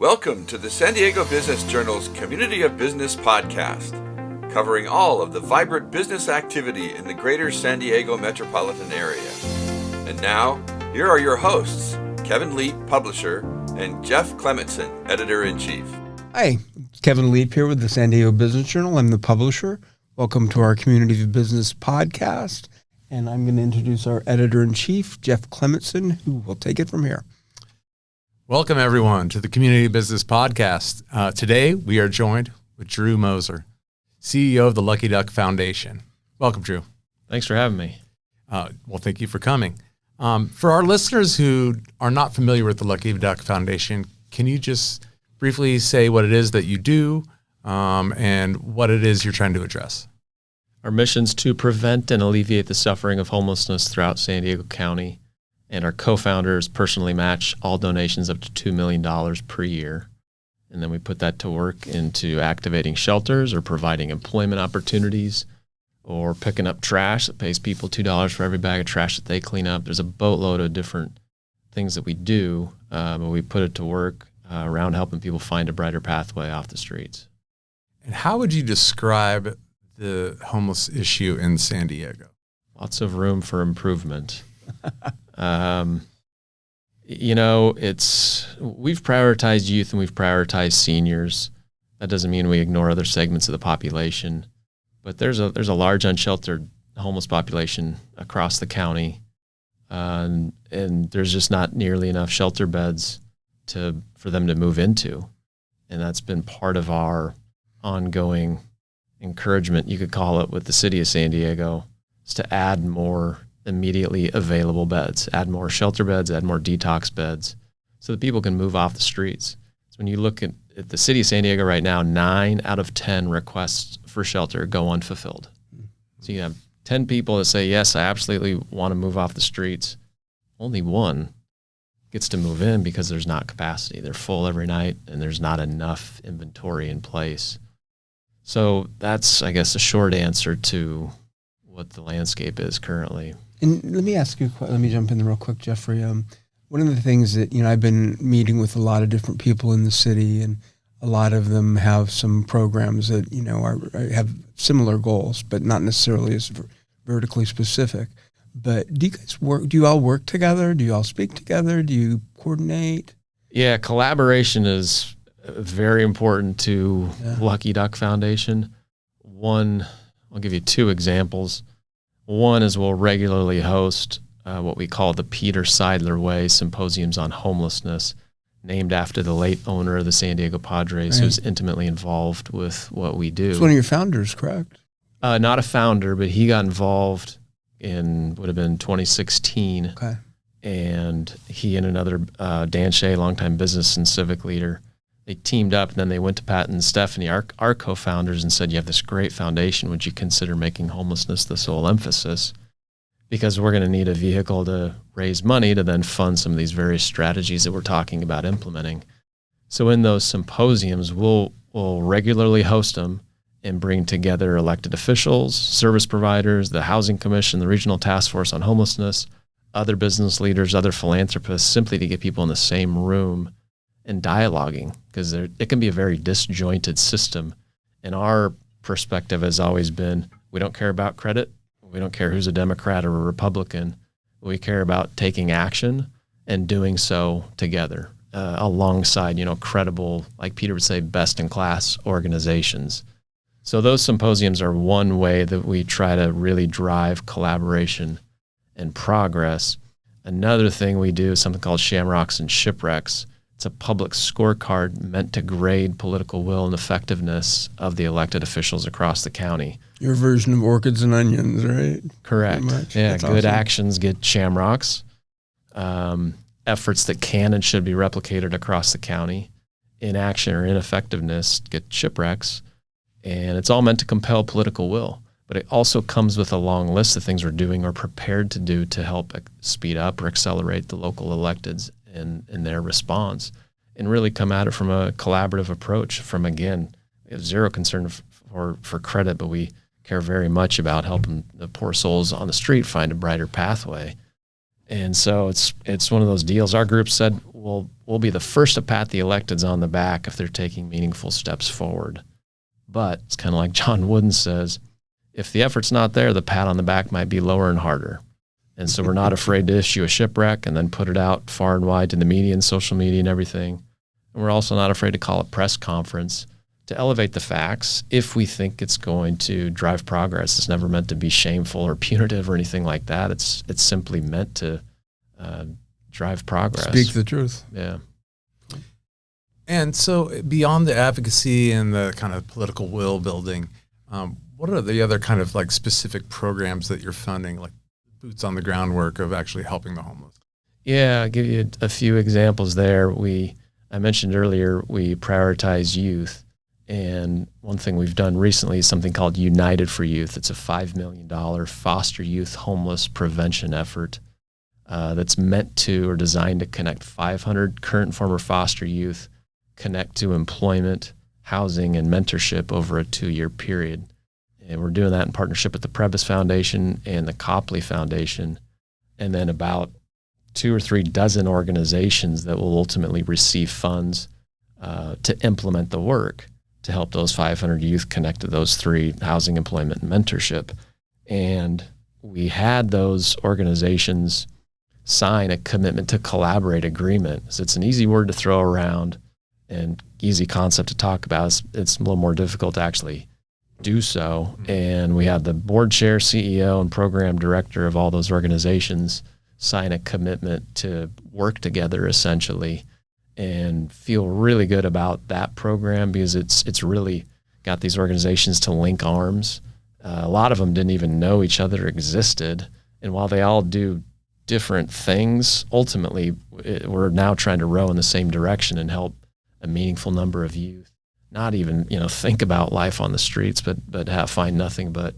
Welcome to the San Diego Business Journal's Community of Business podcast, covering all of the vibrant business activity in the greater San Diego metropolitan area. And now, here are your hosts, Kevin Leap, publisher, and Jeff Clementson, editor-in-chief. Hi, Kevin Leap here with the San Diego Business Journal. I'm the publisher. Welcome to our Community of Business podcast. And I'm going to introduce our editor-in-chief, Jeff Clementson, who will take it from here. Welcome, everyone, to the Community Business Podcast. Today, we are joined with Drew Moser, CEO of the Lucky Duck Foundation. Welcome, Drew. Thanks for having me. Well, thank you for coming. For our listeners who are not familiar with the Lucky Duck Foundation, can you just briefly say what it is that you do and what it is you're trying to address? Our mission is to prevent and alleviate the suffering of homelessness throughout San Diego County. And our co-founders personally match all donations up to $2 million per year. And then we put that to work into activating shelters or providing employment opportunities or picking up trash that pays people $2 for every bag of trash that they clean up. There's a boatload of different things that we do, but we put it to work around helping people find a brighter pathway off the streets. And how would you describe the homeless issue in San Diego? Lots of room for improvement. We've prioritized youth and we've prioritized seniors. That doesn't mean we ignore other segments of the population, but there's a large unsheltered homeless population across the county, and there's just not nearly enough shelter beds for them to move into, and that's been part of our ongoing encouragement, you could call it, with the city of San Diego, is to add more immediately available beds, add more shelter beds, add more detox beds so that people can move off the streets. So when you look at the city of San Diego right now, 9 out of 10 requests for shelter go unfulfilled. So you have 10 people that say, yes, I absolutely want to move off the streets. Only one gets to move in because there's not capacity. They're full every night and there's not enough inventory in place. So that's, I guess, a short answer to what the landscape is currently. And let me ask you, let me jump in there real quick, Jeffrey. One of the things that, I've been meeting with a lot of different people in the city, and a lot of them have some programs that, have similar goals, but not necessarily as vertically specific. But do you all work together? Do you all speak together? Do you coordinate? Yeah, collaboration is very important to Lucky Duck Foundation. I'll give you 2 examples. One is we'll regularly host what we call the Peter Seidler Way symposiums on homelessness, named after the late owner of the San Diego Padres, who's intimately involved with what we do. It's one of your founders, correct? Not a founder, but he got involved would have been 2016. Okay. And he and another, Dan Shea, longtime business and civic leader, they teamed up, and then they went to Pat and Stephanie, our co-founders, and said, you have this great foundation. Would you consider making homelessness the sole emphasis? Because we're going to need a vehicle to raise money to then fund some of these various strategies that we're talking about implementing. So in those symposiums, we'll regularly host them and bring together elected officials, service providers, the Housing Commission, the Regional Task Force on Homelessness, other business leaders, other philanthropists, simply to get people in the same room and dialoguing, because it can be a very disjointed system. And our perspective has always been, we don't care about credit. We don't care who's a Democrat or a Republican. We care about taking action and doing so together alongside, credible, like Peter would say, best-in-class organizations. So those symposiums are one way that we try to really drive collaboration and progress. Another thing we do is something called Shamrocks and Shipwrecks. It's a public scorecard meant to grade political will and effectiveness of the elected officials across the county. Your version of orchids and onions, right? Correct. Yeah, that's good awesome. Actions get shamrocks. Efforts that can and should be replicated across the county. Inaction or ineffectiveness get shipwrecks. And it's all meant to compel political will. But it also comes with a long list of things we're doing or prepared to do to help speed up or accelerate the local electeds in their response, and really come at it from a collaborative approach from, again, we have zero concern for credit, but we care very much about helping the poor souls on the street find a brighter pathway. And so it's one of those deals. Our group said we'll be the first to pat the electeds on the back if they're taking meaningful steps forward. But it's kind of like John Wooden says, if the effort's not there, the pat on the back might be lower and harder. And so we're not afraid to issue a shipwreck and then put it out far and wide to the media and social media and everything. And we're also not afraid to call a press conference to elevate the facts if we think it's going to drive progress. It's never meant to be shameful or punitive or anything like that. It's simply meant to drive progress. Speak the truth. Yeah. And so beyond the advocacy and the kind of political will building, what are the other kind of like specific programs that you're funding, like boots on the ground work of actually helping the homeless? Yeah, I'll give you a few examples there. I mentioned earlier, we prioritize youth. And one thing we've done recently is something called United for Youth. It's a $5 million foster youth homeless prevention effort that's meant to or designed to connect 500 current and former foster youth, connect to employment, housing, and mentorship over a 2-year period. And we're doing that in partnership with the Prebys Foundation and the Copley Foundation, and then about 2 or 3 dozen organizations that will ultimately receive funds to implement the work to help those 500 youth connect to those 3: housing, employment, and mentorship. And we had those organizations sign a commitment to collaborate agreement. So it's an easy word to throw around and easy concept to talk about. It's a little more difficult to actually do so. And we had the board chair, CEO, and program director of all those organizations sign a commitment to work together essentially, and feel really good about that program because it's really got these organizations to link arms. A lot of them didn't even know each other existed. And while they all do different things, ultimately we're now trying to row in the same direction and help a meaningful number of youth not even think about life on the streets, but find nothing but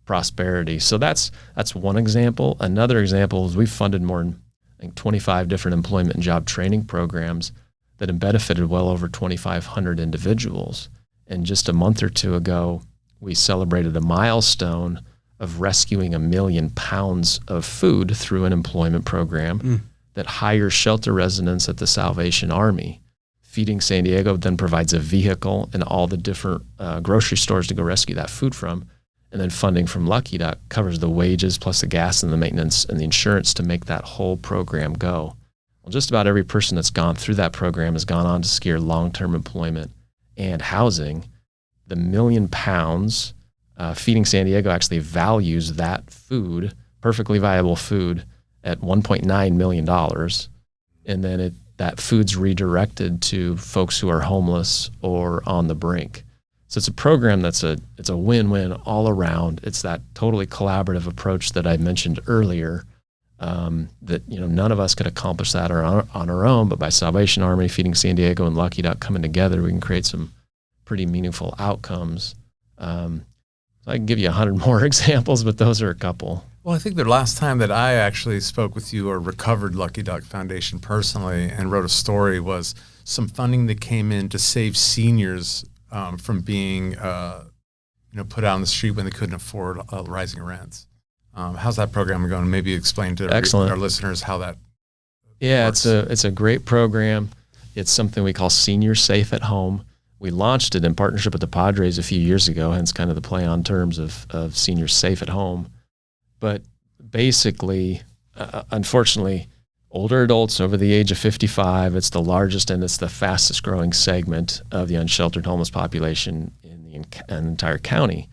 prosperity. So that's one example. Another example is we've funded more than 25 different employment and job training programs that have benefited well over 2,500 individuals. And just a month or 2 ago, we celebrated a milestone of rescuing 1 million pounds of food through an employment program that hires shelter residents at the Salvation Army. Feeding San Diego then provides a vehicle and all the different grocery stores to go rescue that food from. And then funding from Lucky Duck covers the wages plus the gas and the maintenance and the insurance to make that whole program go. Well, just about every person that's gone through that program has gone on to secure long-term employment and housing. The 1 million pounds, Feeding San Diego actually values that food, perfectly viable food, at $1.9 million. And then that food's redirected to folks who are homeless or on the brink. So it's a program it's a win-win all around. It's that totally collaborative approach that I mentioned earlier, that none of us could accomplish that on our own, but by Salvation Army, Feeding San Diego, and Lucky Duck coming together, we can create some pretty meaningful outcomes. So I can give you 100 more examples, but those are a couple. Well, I think the last time that I actually spoke with you or recovered Lucky Duck Foundation personally and wrote a story was some funding that came in to save seniors from being put out on the street when they couldn't afford rising rents. How's that program going? Maybe explain to our listeners how that works. It's a great program. It's something we call Senior Safe at Home. We launched it in partnership with the Padres a few years ago, hence kind of the play on terms of Seniors Safe at Home. But basically, unfortunately, older adults over the age of 55, it's the largest and it's the fastest growing segment of the unsheltered homeless population in the entire county.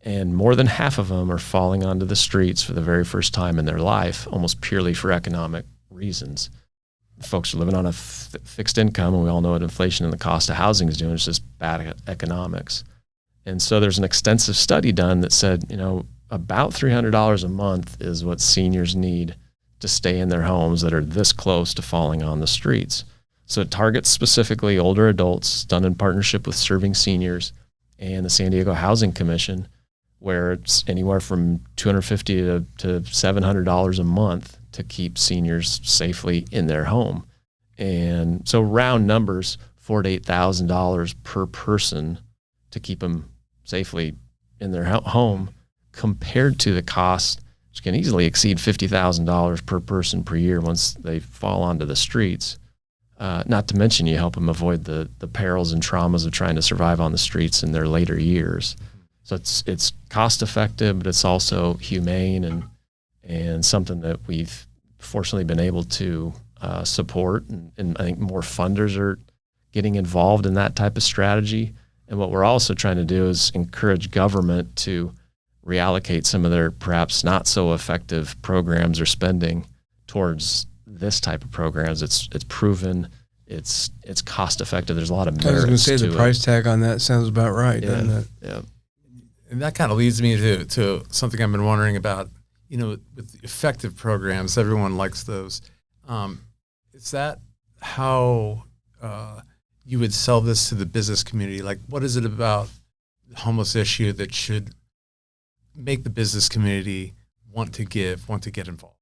And more than half of them are falling onto the streets for the very first time in their life, almost purely for economic reasons. Folks are living on a fixed income, and we all know what inflation and the cost of housing is doing. It's just bad economics. And so there's an extensive study done that said, about $300 a month is what seniors need to stay in their homes that are this close to falling on the streets. So it targets specifically older adults, done in partnership with Serving Seniors and the San Diego Housing Commission, where it's anywhere from $250 to $700 a month to keep seniors safely in their home. And so round numbers, $4,000 to $8,000 per person to keep them safely in their home, compared to the cost which can easily exceed $50,000 per person per year once they fall onto the streets. Not to mention you help them avoid the perils and traumas of trying to survive on the streets in their later years. So it's cost effective, but it's also humane and something that we've fortunately been able to support. And I think more funders are getting involved in that type of strategy. And what we're also trying to do is encourage government to reallocate some of their perhaps not so effective programs or spending towards this type of programs. It's proven, it's cost effective. There's a lot of merits. I was going to say the to price tag on that sounds about right, doesn't it? Yeah. And that kind of leads me to something I've been wondering about. With effective programs, everyone likes those. Is that how you would sell this to the business community? Like, what is it about the homeless issue that should make the business community want to get involved?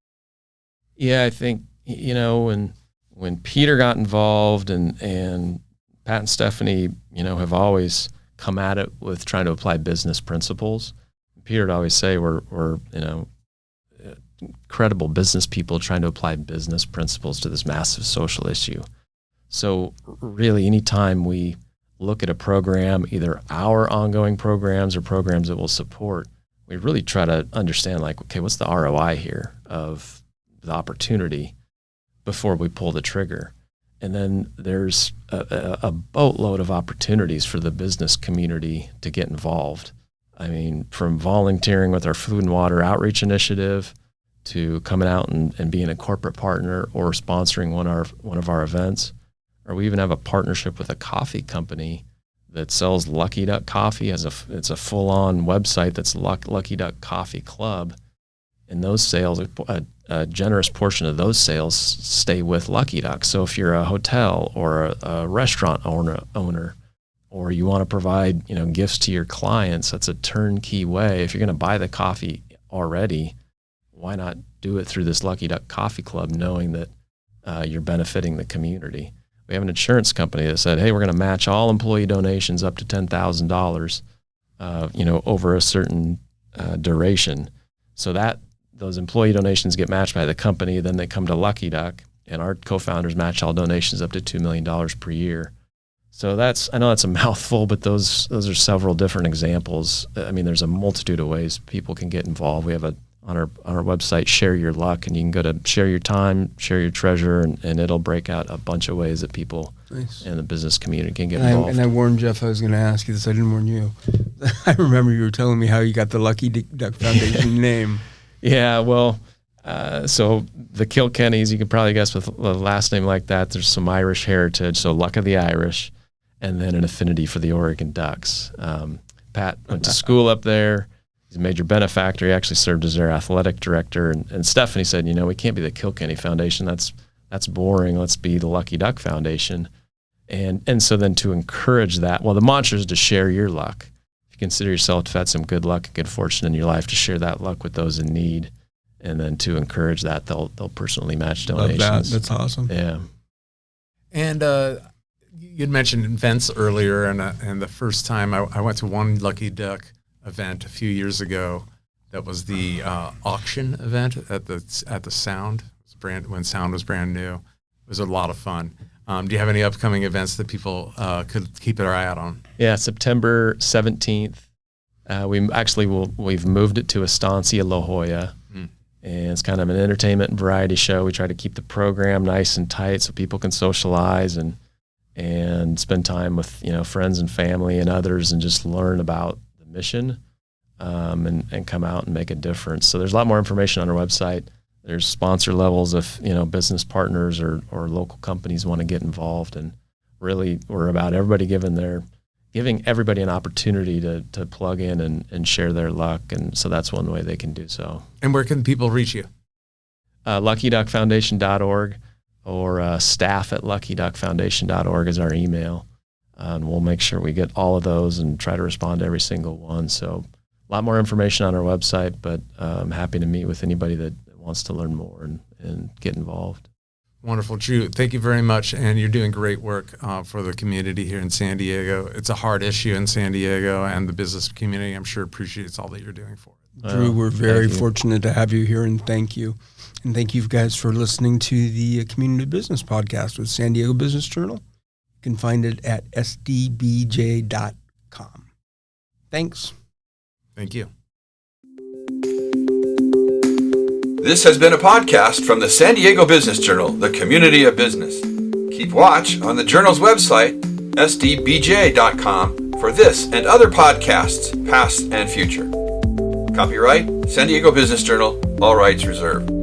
Yeah, I think, when Peter got involved and Pat and Stephanie, have always come at it with trying to apply business principles. Peter would always say we're credible business people trying to apply business principles to this massive social issue. So really, anytime we look at a program, either our ongoing programs or programs that we'll support, we really try to understand, like, okay, what's the ROI here of the opportunity before we pull the trigger? And then there's a boatload of opportunities for the business community to get involved. I mean, from volunteering with our food and water outreach initiative to coming out and being a corporate partner or sponsoring one of our events. Or we even have a partnership with a coffee company that sells Lucky Duck coffee. It's a full-on website that's Lucky Duck Coffee Club. And those sales, a generous portion of those sales stay with Lucky Duck. So if you're a hotel or a restaurant owner, or you want to provide gifts to your clients, that's a turnkey way. If you're going to buy the coffee already, why not do it through this Lucky Duck Coffee Club, knowing that you're benefiting the community? We have an insurance company that said, hey, we're going to match all employee donations up to $10,000, over a certain duration. So that those employee donations get matched by the company, then they come to Lucky Duck, and our co-founders match all donations up to $2 million per year. So I know that's a mouthful, but those are several different examples. I mean, there's a multitude of ways people can get involved. We have on our website, Share Your Luck, and you can go to Share Your Time, Share Your Treasure, and it'll break out a bunch of ways that people in the business community can get involved. And I warned Jeff I was going to ask you this. I didn't warn you. I remember you were telling me how you got the Lucky Duck Foundation name. Yeah, well, so the Kilkennys, you can probably guess with a last name like that, there's some Irish heritage, so Luck of the Irish, and then an affinity for the Oregon Ducks. Pat went to school up there. He's a major benefactor. He actually served as their athletic director. And Stephanie said, we can't be the Kilkenny Foundation. That's boring. Let's be the Lucky Duck Foundation. And so then to encourage that, well, the mantra is to share your luck. If you consider yourself to have had some good luck and good fortune in your life, to share that luck with those in need. And then to encourage that, they'll personally match donations. Love that. That's awesome. Yeah. And you'd mentioned events earlier, and the first time I went to one Lucky Duck event a few years ago. That was the auction event at the Sound. When Sound was brand new. It was a lot of fun. Do you have any upcoming events that people could keep their eye out on? Yeah, September 17th. We've moved it to Estancia La Jolla. And it's kind of an entertainment and variety show. We try to keep the program nice and tight so people can socialize and spend time with friends and family and others, and just learn about the mission and come out and make a difference. So there's a lot more information on our website. There's sponsor levels if business partners or local companies want to get involved, and really we're about everybody giving everybody an opportunity to plug in and share their luck. And so that's one way they can do so. And where can people reach you? LuckyDuckFoundation.org or staff at LuckyDuckFoundation.org is our email. And we'll make sure we get all of those and try to respond to every single one. So a lot more information on our website, but I'm happy to meet with anybody that wants to learn more and get involved. Wonderful. Drew, thank you very much. And you're doing great work for the community here in San Diego. It's a hard issue in San Diego, and the business community, I'm sure, appreciates all that you're doing for it. Drew, we're very fortunate to have you here, and thank you. And thank you guys for listening to the Community Business Podcast with San Diego Business Journal. You can find it at sdbj.com. Thanks. Thank you. This has been a podcast from the San Diego Business Journal, the community of business. Keep watch on the journal's website, sdbj.com, for this and other podcasts, past and future. Copyright San Diego Business Journal, all rights reserved.